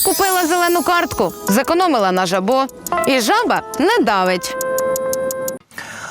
Купила зелену картку, зекономила на жабо. І жаба не давить.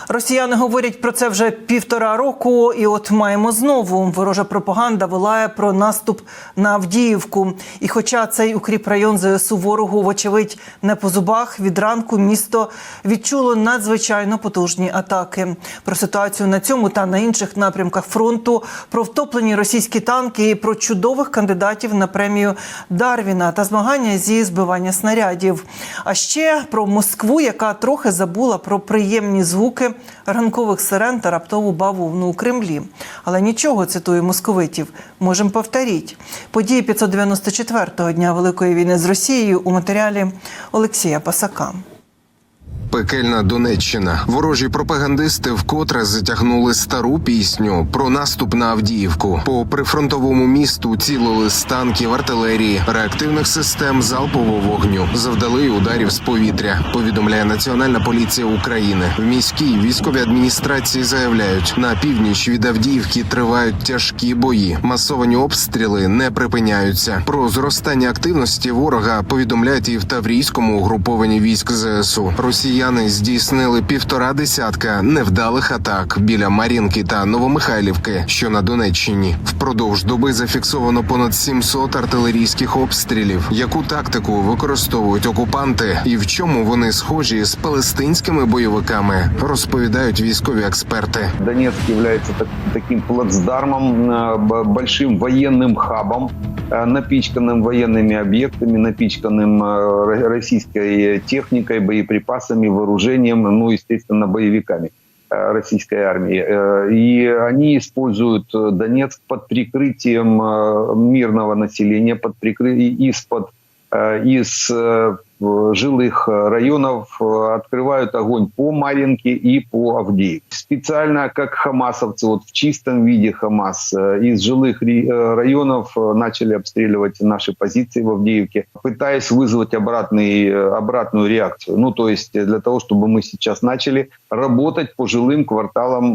Росіяни говорять про це вже 1,5 року, і от маємо знову. Ворожа пропаганда волає про наступ на Авдіївку. І хоча цей укріпрайон ЗСУ ворогу, вочевидь, не по зубах, від ранку місто відчуло надзвичайно потужні атаки. Про ситуацію на цьому та на інших напрямках фронту, про втоплені російські танки і про чудових кандидатів на премію Дарвіна та змагання зі збивання снарядів. А ще про Москву, яка трохи забула про приємні звуки ранкових сирен та раптову бавовну у Кремлі. Але нічого, цитую московитів, можемо повторити. Події 594-го дня Великої війни з Росією у матеріалі Олексія Пасака. Пекельна Донеччина. Ворожі пропагандисти вкотре затягнули стару пісню про наступ на Авдіївку. По прифронтовому місту цілили з танків, артилерії, реактивних систем залпового вогню. Завдали ударів з повітря, повідомляє Національна поліція України. В міській військовій адміністрації заявляють, на північ від Авдіївки тривають тяжкі бої. Масовані обстріли не припиняються. Про зростання активності ворога повідомляють і в Таврійському угрупованні військ ЗСУ. Росіяни здійснили 1,5 десятка невдалих атак біля Мар'їнки та Новомихайлівки, що на Донеччині. Впродовж доби зафіксовано понад 700 артилерійських обстрілів. Яку тактику використовують окупанти і в чому вони схожі з палестинськими бойовиками, розповідають військові експерти. Донецк є таким плацдармом, большим воєнним хабом, напичканным военными объектами, напичканным российской техникой, боеприпасами, вооружением, ну, естественно, боевиками российской армии. И они используют Донецк под прикрытием мирного населения, под прикрытием из жилых районов открывают огонь по Мар'їнці и по Авдеевке. Специально, как хамасовцы, вот в чистом виде Хамас, из жилых районов начали обстреливать наши позиции в Авдеевке, пытаясь вызвать обратную реакцию. Ну, то есть для того, чтобы мы сейчас начали работать по жилым кварталам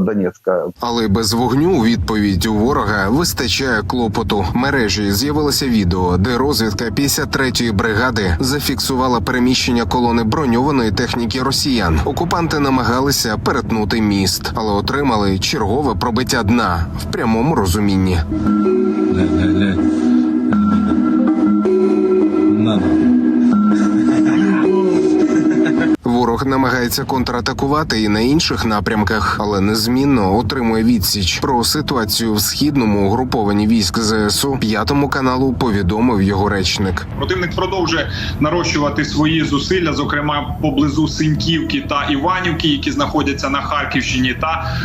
Донецка. Але без вогню у відповідь у ворога вистачає клопоту. В мережі з'явилося відео, де розвідка 53-ї бригади зафіксувала переміщення колони броньованої техніки росіян. Окупанти намагалися перетнути міст, але отримали чергове пробиття дна в прямому розумінні. Ворог намагається контратакувати і на інших напрямках, але незмінно отримує відсіч. Про ситуацію в східному угрупованні військ ЗСУ 5-му каналу повідомив його речник. Противник продовжує нарощувати свої зусилля, зокрема поблизу Синьківки та Іванівки, які знаходяться на Харківщині, та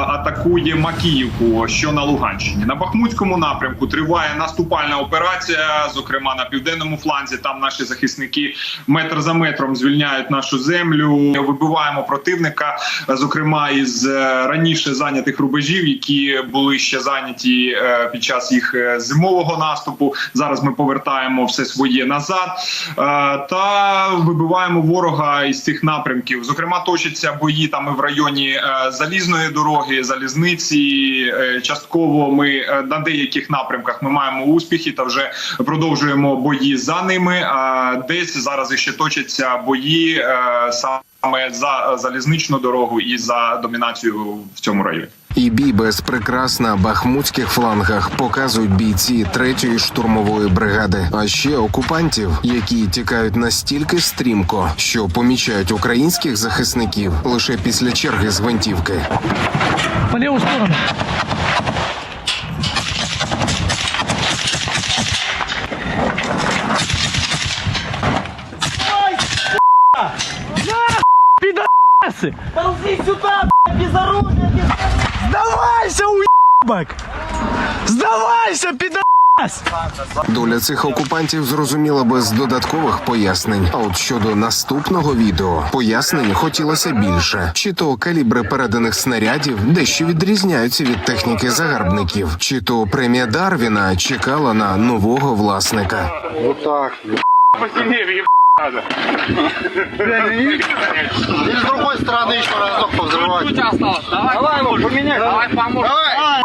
атакує Макіївку, що на Луганщині. На Бахмутському напрямку триває наступальна операція, зокрема на південному фланзі. Там наші захисники метр за метром звільняють нашу землю, вибиваємо противника, зокрема із раніше зайнятих рубежів, які були ще зайняті під час їх зимового наступу. Зараз ми повертаємо все своє назад та вибиваємо ворога із цих напрямків. Зокрема, точаться бої там і в районі Залізної дороги, Залізниці. Частково ми на деяких напрямках ми маємо успіхи та вже продовжуємо бої за ними. Десь зараз ще точаться бої саме за залізничну дорогу і за домінацію в цьому районі. І бій без прикрас на бахмутських флангах показують бійці 3-ї штурмової бригади. А ще окупантів, які тікають настільки стрімко, що помічають українських захисників лише після черги з гвинтівки. По ліву сторону. Пидорасы! Ползи сюда, безоружие! Сдавайся, уебок! Сдавайся, пидорас! Доля цих окупантів зрозуміла без додаткових пояснень. А от щодо наступного відео, пояснень хотілося більше. Чи то калібри переданих снарядів дещо відрізняються від техніки загарбників, чи то премія Дарвіна чекала на нового власника. Отак. И с другой стороны еще разок повзрывать. Давай его поменять. Давай поможем. Давай.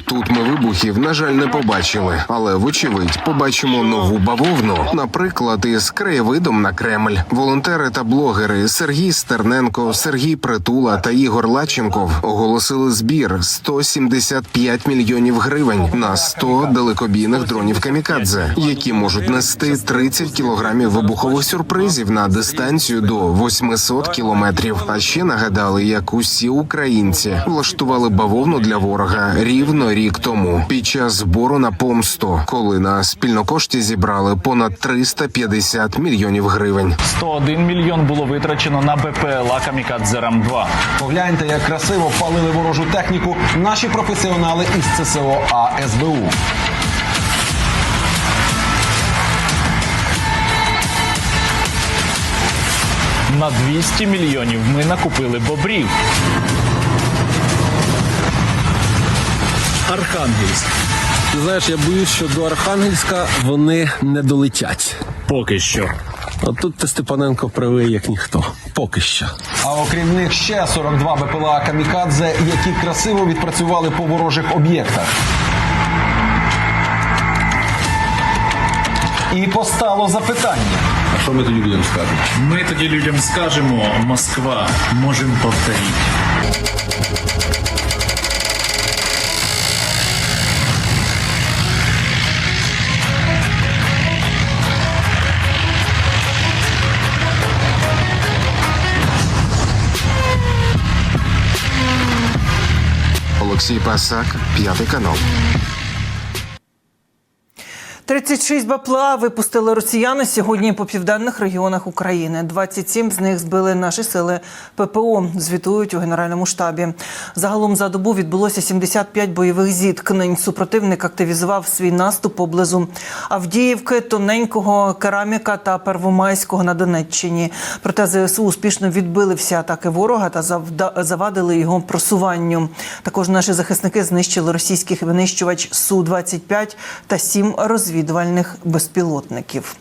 Тут ми вибухів, на жаль, не побачили, але вочевидь побачимо нову бавовну, наприклад, із краєвидом на Кремль. Волонтери та блогери Сергій Стерненко, Сергій Притула та Ігор Лаченков оголосили збір 175 мільйонів гривень на 100 далекобійних дронів камікадзе, які можуть нести 30 кілограмів вибухових сюрпризів на дистанцію до 800 кілометрів. А ще нагадали, як усі українці влаштували бавовну для ворога рівно рік тому під час збору на помсту, коли на спільнокошті зібрали понад 350 мільйонів гривень. 101 мільйон було витрачено на БПЛА «Камікадзе РАМ-2». Погляньте, як красиво палили ворожу техніку наші професіонали із ЦСО АСБУ. На 200 мільйонів ми накупили бобрів. Архангельськ. Ти знаєш, я боюсь, що до Архангельська вони не долетять. Поки що. От тут ти, Степаненко, правий, як ніхто. Поки що. А окрім них ще 42 БПЛА «Камікадзе», які красиво відпрацювали по ворожих об'єктах. І постало запитання. А що ми тоді людям скажемо? Ми тоді людям скажемо: Москва, можемо повторити. Олексій Пасак, 5 канал. 36 БПЛА випустили росіяни сьогодні по південних регіонах України. 27 з них збили наші сили ППО, звітують у Генеральному штабі. Загалом за добу відбулося 75 бойових зіткнень. Супротивник активізував свій наступ поблизу Авдіївки, Тоненького, Кераміка та Первомайського на Донеччині. Проте ЗСУ успішно відбили всі атаки ворога та завадили його просуванню. Також наші захисники знищили російських винищувач Су-25 та 7 розвідувальних безпілотників.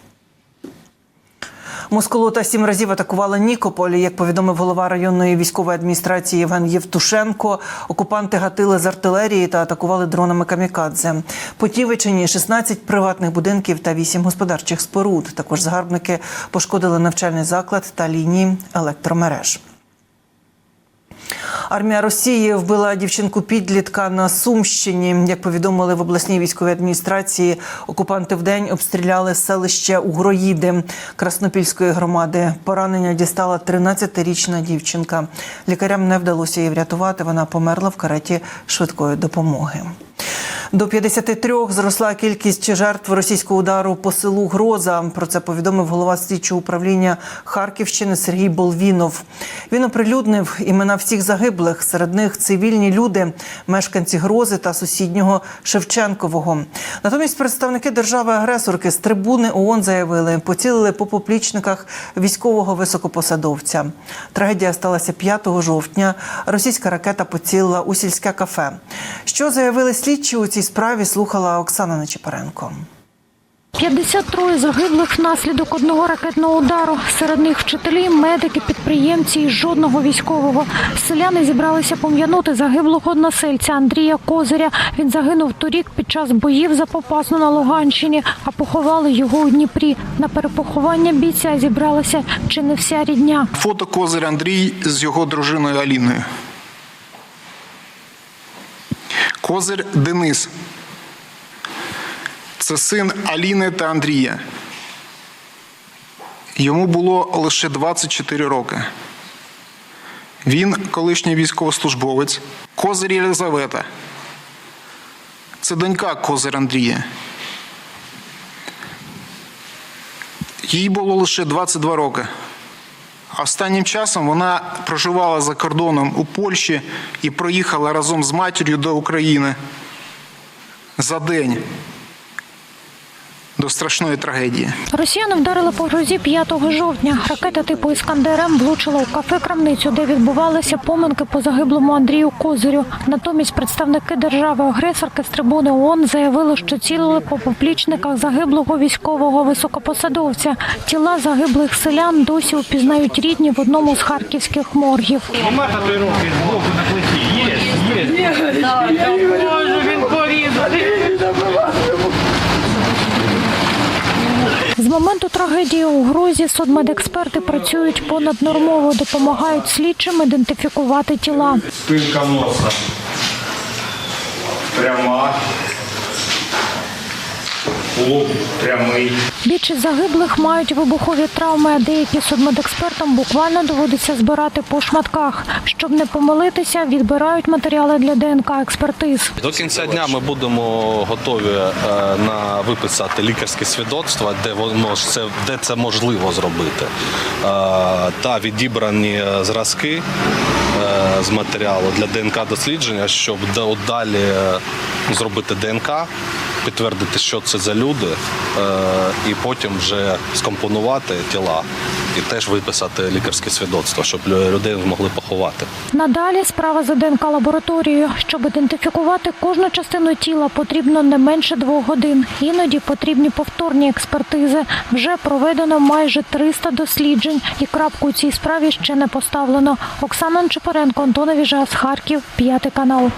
Москолота 7 разів атакувала Нікополь. Як повідомив голова районної військової адміністрації Євген Євтушенко, окупанти гатили з артилерії та атакували дронами камікадзе. По Тівичині 16 приватних будинків та 8 господарчих споруд. Також загарбники пошкодили навчальний заклад та лінії електромереж. Армія Росії вбила дівчинку-підлітка на Сумщині. Як повідомили в обласній військовій адміністрації, окупанти вдень обстріляли селище Угроїди Краснопільської громади. Поранення дістала 13-річна дівчинка. Лікарям не вдалося її врятувати, вона померла в кареті швидкої допомоги. До 53 зросла кількість жертв російського удару по селу Гроза. Про це повідомив голова слідчого управління Харківщини Сергій Болвінов. Він оприлюднив імена всіх загиблих. Серед них цивільні люди, мешканці Грози та сусіднього Шевченкового. Натомість представники держави-агресорки з трибуни ООН заявили, поцілили по поплічниках військового високопосадовця. Трагедія сталася 5 жовтня. Російська ракета поцілила у сільське кафе. Що заявили слідчі у цій справі, слухала Оксана Нечипоренко. 53 загиблих внаслідок одного ракетного удару. Серед них вчителі, медики, підприємці і жодного військового. Селяни зібралися пом'янути загиблого односельця Андрія Козиря. Він загинув торік під час боїв за Попасну на Луганщині, а поховали його у Дніпрі. На перепоховання бійця зібралася чи не вся рідня. Фото Козир Андрій з його дружиною Аліною. Козир Денис. Це син Аліни та Андрія. Йому було лише 24 роки. Він колишній військовослужбовець. Козир Єлизавета. Це донька Козир Андрія. Їй було лише 22 роки. Останнім часом вона проживала за кордоном у Польщі і проїхала разом з матір'ю до України за день до страшної трагедії. Росіяни вдарили по Грозі 5 жовтня. Ракета типу «Іскандер-М» влучила у кафе-крамницю, де відбувалися поминки по загиблому Андрію Козирю. Натомість представники держави-агресорки з трибуни ООН заявили, що цілили по поплічниках загиблого військового високопосадовця. Тіла загиблих селян досі упізнають рідні в одному з харківських моргів. Нема татуїровки з боку на плечі? Є. Боже, він порізаний. З моменту трагедії у Грозі судмедексперти працюють понаднормово, допомагають слідчим ідентифікувати тіла. Спинка носа пряма, лоб прямий. Більшість загиблих мають вибухові травми, а деякі судмедекспертам буквально доводиться збирати по шматках. Щоб не помилитися, відбирають матеріали для ДНК-експертиз. До кінця дня ми будемо готові виписати лікарське свідоцтво, де це можливо зробити. Та відібрані зразки з матеріалу для ДНК-дослідження, щоб далі зробити ДНК, підтвердити, що це за люди, і потім вже скомпонувати тіла і теж виписати лікарське свідоцтво, щоб людей змогли поховати. Надалі справа за ДНК-лабораторією. Щоб ідентифікувати кожну частину тіла, потрібно не менше 2 годин. Іноді потрібні повторні експертизи. Вже проведено майже 300 досліджень. І крапку у цій справі ще не поставлено. Оксана Нечипоренко, Антон Авіжас, Харків, 5 канал.